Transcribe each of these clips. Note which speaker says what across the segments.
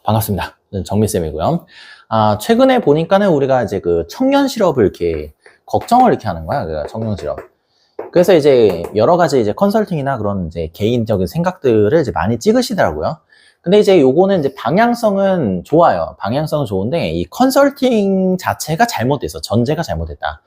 Speaker 1: 반갑습니다. 저는 정미쌤이고요. 최근에 보니까는 우리가 이제 그 청년 실업을 이렇게 걱정을 이렇게 하는 거야. 그 청년 실업. 그래서 이제 여러 가지 이제 컨설팅이나 그런 이제 개인적인 생각들을 이제 많이 찍으시더라고요. 근데 이제 요거는 이제 방향성은 좋아요. 방향성은 좋은데 이 컨설팅 자체가 잘못돼서 전제가 잘못됐다.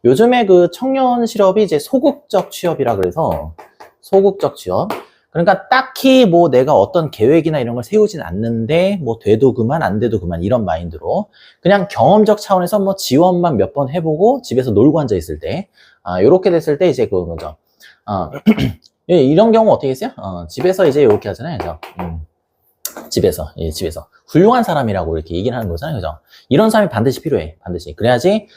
Speaker 1: 요즘에 그 청년 실업이 이제 소극적 취업이라 그래서 소극적 취업. 그러니까 딱히 뭐 내가 어떤 계획이나 이런 걸 세우진 않는데 뭐 돼도 그만 안 돼도 그만 이런 마인드로 그냥 경험적 차원에서 뭐 지원만 몇 번 해보고 집에서 놀고 앉아 있을 때 요렇게 됐을 때 이제 그거죠. 이런 경우 어떻게 했어요? 집에서 이제 요렇게 하잖아요. 그죠? 집에서 훌륭한 사람이라고 이렇게 얘기를 하는 거잖아요. 그죠? 이런 사람이 반드시 필요해. 반드시. 그래야지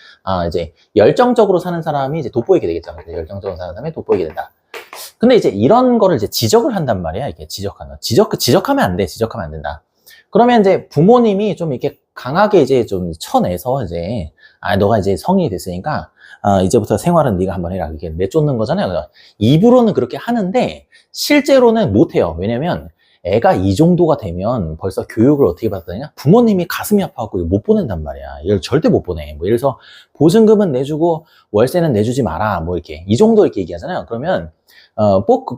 Speaker 1: 이제 열정적으로 사는 사람이 이제 돋보이게 되겠죠. 열정적으로 사는 사람이 돋보이게 된다. 근데 이제 이런 거를 이제 지적을 한단 말이야. 이렇게 지적하면 안 돼. 지적하면 안 된다. 그러면 이제 부모님이 좀 이렇게 강하게 이제 좀 쳐내서 이제, 너가 이제 성인이 됐으니까, 이제부터 생활은 네가 한번 해라. 이렇게 내쫓는 거잖아요. 그래서 입으로는 그렇게 하는데, 실제로는 못 해요. 왜냐면, 애가 이 정도가 되면 벌써 교육을 어떻게 받았느냐? 부모님이 가슴이 아파갖고 못 보낸단 말이야. 이걸 절대 못 보내. 뭐, 예를 들어서, 보증금은 내주고, 월세는 내주지 마라. 뭐, 이렇게. 이 정도 이렇게 얘기하잖아요. 그러면,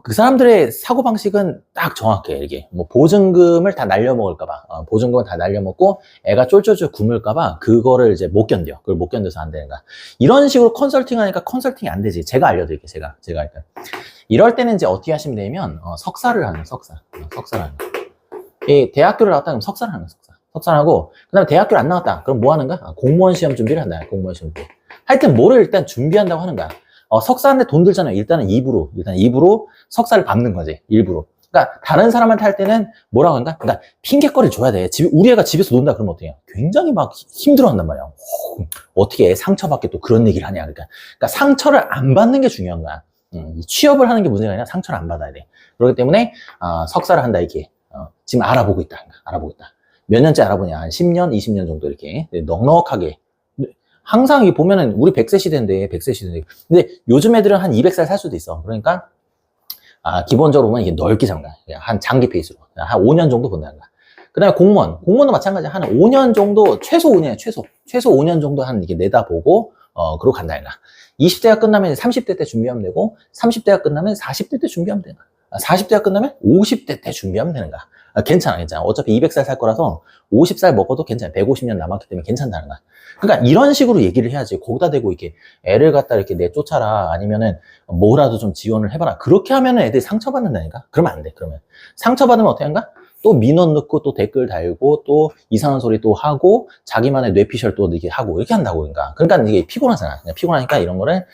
Speaker 1: 그 사람들의 사고방식은 딱 정확해, 이게. 뭐, 보증금을 다 날려먹을까봐. 보증금을 다 날려먹고, 애가 쫄쫄쫄 굶을까봐, 그거를 이제 못 견뎌. 그걸 못 견뎌서 안 되는 거야. 이런 식으로 컨설팅 하니까 컨설팅이 안 되지. 제가 알려드릴게요, 제가 일단. 이럴 때는 이제 어떻게 하시면 되냐면, 석사를 하는, 석사를 하는. 이 대학교를 나왔다 그러면 석사를 하는, 석사를 하고, 그 다음에 대학교를 안 나왔다. 그럼 뭐 하는 거야? 공무원 시험 준비를 한다. 공무원 시험 준비. 하여튼 뭐를 일단 준비한다고 하는 거야. 석사하는데 돈 들잖아요. 일단 입으로 석사를 밟는 거지. 일부러. 그러니까 다른 사람한테 할 때는 뭐라고 한가? 그러니까 핑계거리를 줘야 돼. 우리 애가 집에서 논다 그러면 어떡해요? 굉장히 막 힘들어한단 말이야. 어떻게 애 상처받게 또 그런 얘기를 하냐. 그러니까 상처를 안 받는 게 중요한 거야. 취업을 하는 게 문제가 아니라 상처를 안 받아야 돼. 그렇기 때문에 석사를 한다 이렇게. 지금 알아보고 있다. 몇 년째 알아보냐? 한 10년, 20년 정도 이렇게 넉넉하게. 항상 이게 보면은 우리 100세 시대인데. 근데 요즘 애들은 한 200살 살 수도 있어. 그러니까 기본적으로는 이게 넓게 잡는 거야. 한 장기 페이스로. 한 5년 정도 본다는 거야. 그 다음에 공무원도 마찬가지야. 한 5년 정도, 최소 5년이야, 최소 5년 정도 한 이렇게 내다보고, 그러고 간다는 거야. 20대가 끝나면 30대 때 준비하면 되고, 30대가 끝나면 40대 때 준비하면 되는 거야. 40대가 끝나면 50대 때 준비하면 되는 거야. 괜찮아. 어차피 200살 살 거라서 50살 먹어도 괜찮아. 150년 남았기 때문에 괜찮다는 거야. 그러니까 이런 식으로 얘기를 해야지. 거기다 대고 이렇게 애를 갖다 이렇게 내쫓아라. 아니면은 뭐라도 좀 지원을 해봐라. 그렇게 하면은 애들이 상처받는다니까? 그러면 안 돼. 그러면. 상처받으면 어떻게 한가? 또 민원 넣고 또 댓글 달고 또 이상한 소리 또 하고 자기만의 뇌피셜 또 이렇게 하고 이렇게 한다고. 그러니까 이게 피곤하잖아. 피곤하니까 이런 거를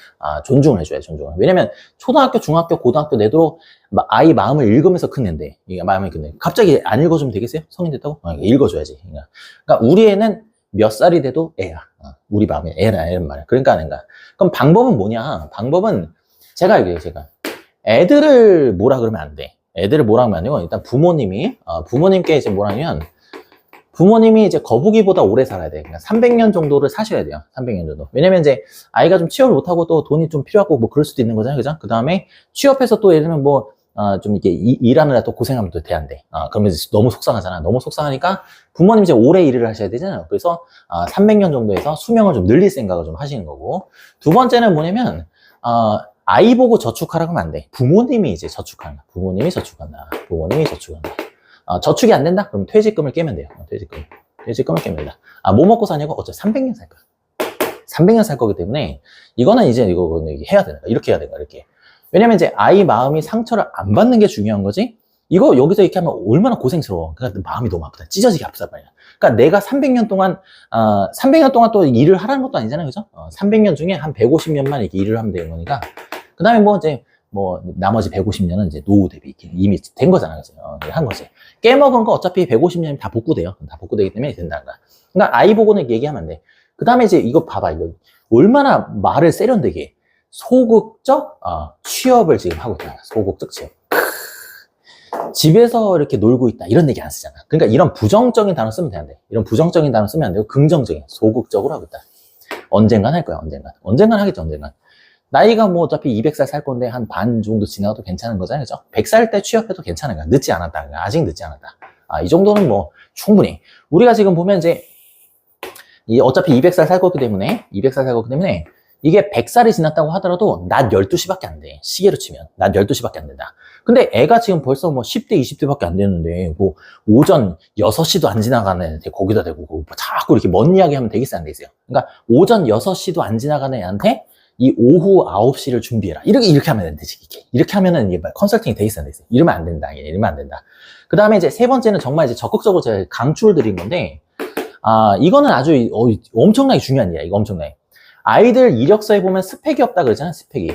Speaker 1: 존중을 해줘야 돼. 존중을. 왜냐면 초등학교, 중학교, 고등학교 내도록 아이 마음을 읽으면서 크는데 마음을 크는데 갑자기 안 읽어주면 되겠어요? 성인 됐다고? 읽어줘야지. 그러니까 우리 애는 몇 살이 돼도 애야. 우리 마음이 애라 이런 말이야. 그러니까 아닌가. 그럼 방법은 뭐냐? 방법은 제가 얘기해요. 애들을 뭐라 그러면 안 돼. 애들을 뭐라 하면 아니고 일단 부모님께 이제 뭐라 하면 부모님이 이제 거북이보다 오래 살아야 돼. 그러니까 300년 정도를 사셔야 돼요. 300년 정도. 왜냐면 이제 아이가 좀 취업을 못하고 또 돈이 좀 필요하고 뭐 그럴 수도 있는 거잖아요. 그죠? 그 다음에 취업해서 또 예를 들면 뭐 좀 이렇게 일하느라 또 고생하면 또 돼안돼. 그러면 이제 너무 속상하잖아. 너무 속상하니까 부모님 이제 오래 일을 하셔야 되잖아요. 그래서 300년 정도 해서 수명을 좀 늘릴 생각을 좀 하시는 거고. 두 번째는 뭐냐면 아이 보고 저축하라고 하면 안 돼. 부모님이 이제 저축한다. 부모님이 저축한다. 저축이 안 된다? 그럼 퇴직금을 깨면 돼요. 퇴직금을 깨면 된다. 뭐 먹고 사냐고? 어차피 300년 살 거야. 300년 살 거기 때문에 이거는 이제 이거 해야 되는 거야. 이렇게 해야 되는 거야. 이렇게. 왜냐면 이제 아이 마음이 상처를 안 받는 게 중요한 거지. 이거 여기서 이렇게 하면 얼마나 고생스러워. 그러니까 마음이 너무 아프다. 찢어지게 아프단 말이야. 그러니까 내가 300년 동안 또 일을 하라는 것도 아니잖아요. 그죠? 300년 중에 한 150년만 이렇게 일을 하면 되는 거니까. 그 다음에 나머지 150년은 이제 노후 대비 이미 된 거잖아요. 그죠? 한 거지. 깨먹은 거 어차피 150년이면 다 복구돼요. 다 복구되기 때문에 된다는 거야. 그러니까 아이 보고는 얘기하면 안 돼. 그 다음에 이제 이거 봐봐. 이거 얼마나 말을 세련되게 해. 소극적 취업을 지금 하고 있다. 소극적 취업. 집에서 이렇게 놀고 있다. 이런 얘기 안 쓰잖아. 그러니까 이런 부정적인 단어 쓰면 안 돼. 이런 부정적인 단어 쓰면 안 되고 긍정적인, 소극적으로 하고 있다. 언젠간 할 거야. 언젠간 하겠죠. 나이가 뭐 어차피 200살 살 건데 한 반 정도 지나도 괜찮은 거잖아요. 그죠? 100살 때 취업해도 괜찮은 거야. 늦지 않았다. 아직 늦지 않았다. 이 정도는 뭐 충분히. 우리가 지금 보면 이제 어차피 200살 살 거기 때문에 이게 100살이 지났다고 하더라도 낮 12시밖에 안 돼. 시계로 치면 낮 12시밖에 안 된다. 근데 애가 지금 벌써 뭐 10대, 20대밖에 안 되는데 뭐 오전 6시도 안 지나가는 애한테 거기다 대고 뭐 자꾸 이렇게 먼 이야기 하면 되겠어요, 안 되겠어요? 그러니까 오전 6시도 안 지나가는 애한테 이 오후 9시를 준비해라. 이렇게 하면 안 되지. 이렇게 하면은 이게 컨설팅이 되겠어요, 안 되겠어요? 이러면 안 된다. 이러면 안 된다. 그 다음에 이제 세 번째는 정말 이제 적극적으로 제가 강추를 드린 건데, 이거는 아주 엄청나게 중요한 일이야. 이거 엄청나게. 아이들 이력서에 보면 스펙이 없다 그러잖아, 스펙이.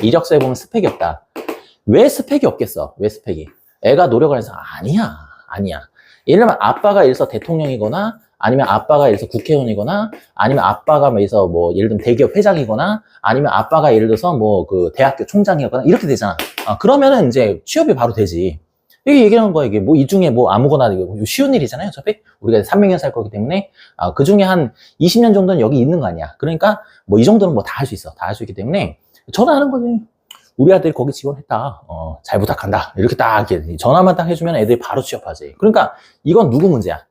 Speaker 1: 이력서에 보면 스펙이 없다. 왜 스펙이 없겠어? 왜 스펙이? 애가 노력을 해서 아니야. 예를 들면 아빠가 예를 들어서 대통령이거나 아니면 아빠가 예를 들어서 국회의원이거나 아니면 아빠가 뭐 예를 들면 대기업 회장이거나 아니면 아빠가 예를 들어서 뭐 그 대학교 총장이거나 이렇게 되잖아. 그러면은 이제 취업이 바로 되지. 이게 얘기하는 거야. 이게 뭐 이 중에 뭐 아무거나 이거 쉬운 일이잖아요. 어차피 우리가 300년 살 거기 때문에 그 중에 한 20년 정도는 여기 있는 거 아니야. 그러니까 뭐 이 정도는 뭐 다 할 수 있어. 다 할 수 있기 때문에 전화하는 거지. 우리 아들이 거기 지원했다. 잘 부탁한다. 이렇게 딱 이렇게 전화만 딱 해주면 애들이 바로 취업하지. 그러니까 이건 누구 문제야?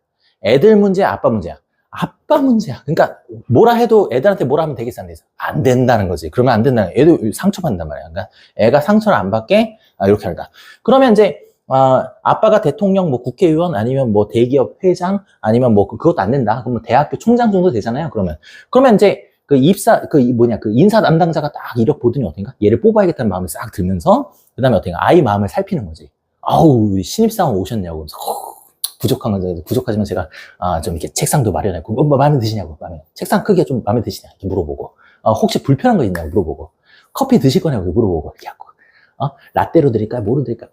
Speaker 1: 애들 문제야, 아빠 문제야? 아빠 문제야. 그러니까 뭐라 해도 애들한테 뭐라 하면 되겠어, 안 되겠어? 안 된다는 거지. 그러면 안 된다는 거야. 애도 상처받는단 말이야. 그러니까 애가 상처를 안 받게 이렇게 한다. 그러면 이제 아빠가 대통령, 뭐 국회의원, 아니면 뭐 대기업 회장, 아니면 뭐 그것도 안 된다. 그러면 대학교 총장 정도 되잖아요. 그러면 이제 그 인사 담당자가 딱 이력 보더니 어떤가? 얘를 뽑아야겠다는 마음이 싹 들면서, 그 다음에 어떤가? 아이 마음을 살피는 거지. 아우, 신입사원 오셨냐고. 부족하지만 제가, 좀 이렇게 책상도 마련했고, 뭐 마음에 드시냐고. 책상 크기가 좀 마음에 드시냐? 이렇게 물어보고. 혹시 불편한 거 있냐고 물어보고. 커피 드실 거냐고 물어보고. 이렇게 하고. 라떼로 드릴까요? 뭐로 드릴까요?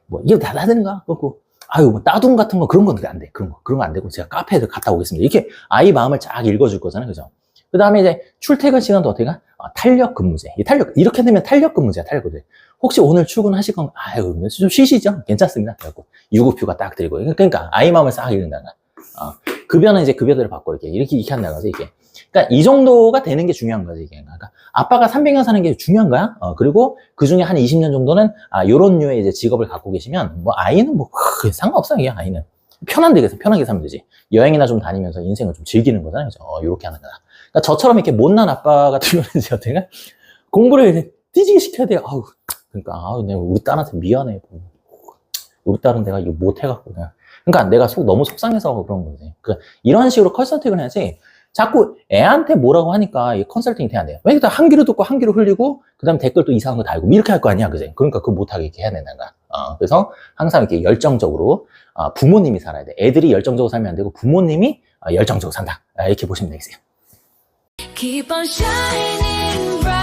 Speaker 1: 뭐, 이거 다 되는가? 그렇고. 아유, 뭐, 따둠 같은 거, 그런 건 안 돼. 그런 거 안 되고, 제가 카페에 갔다 오겠습니다. 이렇게 아이 마음을 쫙 읽어줄 거잖아요. 그죠? 그 다음에 이제 출퇴근 시간도 어떻게 가? 탄력 근무제. 이렇게 되면 탄력 근무제야, 탄력 근무제. 혹시 오늘 출근하실 건, 아유, 좀 쉬시죠? 괜찮습니다. 그래갖고, 유급휴가 딱 드리고. 그러니까, 아이 마음을 싹 읽는다는 거야. 급여는 이제 급여대로 받고, 이렇게 한다는 거지, 이게. 그러니까, 이 정도가 되는 게 중요한 거지, 이게. 그러니까, 아빠가 300년 사는 게 중요한 거야. 그리고, 그 중에 한 20년 정도는, 요런 류의 이제 직업을 갖고 계시면, 뭐, 아이는 뭐, 상관없어, 이게, 아이는. 편하게 살면 되지. 여행이나 좀 다니면서 인생을 좀 즐기는 거잖아요. 그죠? 요렇게 하는 거야. 그러니까 저처럼 이렇게 못난 아빠 같은 경우는 이제 어떻게 공부를 이렇게 띠지게 시켜야 돼요. 그러니까, 내가 우리 딸한테 미안해. 우리 딸은 내가 이거 못해갖고, 그러니까 내가 너무 속상해서 그런 거지. 그러니까 이런 식으로 컨설팅을 해야지, 자꾸 애한테 뭐라고 하니까 이 컨설팅이 돼야 돼요. 왜냐면 한 귀로 듣고 한 귀로 흘리고, 그 다음에 댓글 또 이상한 거 달고, 이렇게 할 거 아니야, 그지? 그러니까 그거 못하게 이렇게 해야 된다는 거야. 그래서 항상 이렇게 열정적으로, 부모님이 살아야 돼. 애들이 열정적으로 살면 안 되고, 부모님이 열정적으로 산다. 이렇게 보시면 되겠어요. Keep on shining bright.